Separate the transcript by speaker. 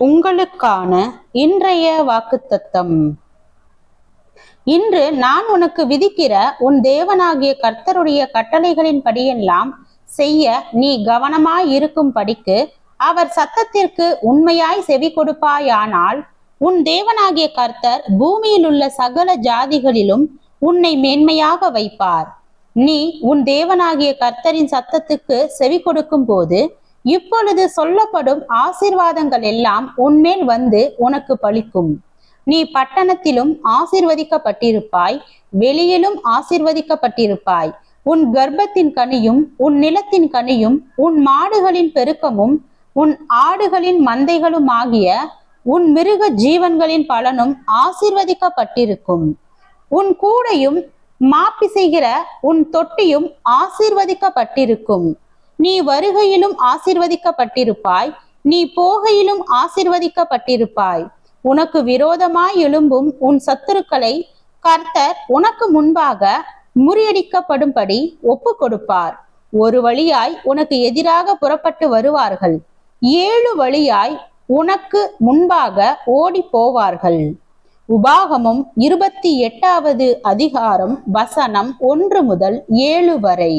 Speaker 1: உங்களுக்கான இன்றைய வாக்குத்தத்தம். இன்று நான் உனக்கு விதிக்கிற உன் தேவனாகிய கர்த்தருடைய கட்டளைகளின் படியெல்லாம் செய்ய நீ கவனமாய் இருக்கும் படிக்கு அவர் சத்தத்திற்கு உண்மையாய் செவி கொடுப்பாயானால் உன் தேவனாகிய கர்த்தர் பூமியில் உள்ள சகல ஜாதிகளிலும் உன்னை மேன்மையாக வைப்பார். நீ உன் தேவனாகிய கர்த்தரின் சத்தத்துக்கு செவி கொடுக்கும் போது இப்பொழுது சொல்லப்படும் ஆசீர்வாதங்கள் எல்லாம் உன்மேல் வந்து உனக்கு பலிக்கும். நீ பட்டணத்திலும் ஆசீர்வதிக்கப்பட்டிருப்பாய், வெளியிலும் ஆசீர்வதிக்கப்பட்டிருப்பாய். உன் கர்ப்பத்தின் கனியும் உன் நிலத்தின் கனியும் உன் மாடுகளின் பெருக்கமும் உன் ஆடுகளின் மந்தைகளும் ஆகிய உன் மிருக ஜீவன்களின் பலனும் ஆசீர்வதிக்கப்பட்டிருக்கும். உன் கூடையும் மாப்பிசைகிற உன் தொட்டியும் ஆசீர்வதிக்கப்பட்டிருக்கும். நீ வருகையிலும் ஆசீர்வதிக்கப்பட்டிருப்பாய், நீ போகையிலும் ஆசீர்வதிக்கப்பட்டிருப்பாய். உனக்கு விரோதமாய் எழும்பும் உன் சத்துருக்களை கர்த்தர் உனக்கு முன்பாக முறியடிக்கப்படும்படி ஒப்பு கொடுப்பார். ஒரு வழியாய் உனக்கு எதிராக புறப்பட்டு வருவார்கள், 7 வழியாய் உனக்கு முன்பாக ஓடி போவார்கள். உபாகமம் 28வது அதிகாரம் வசனம் 1 முதல் 7 வரை.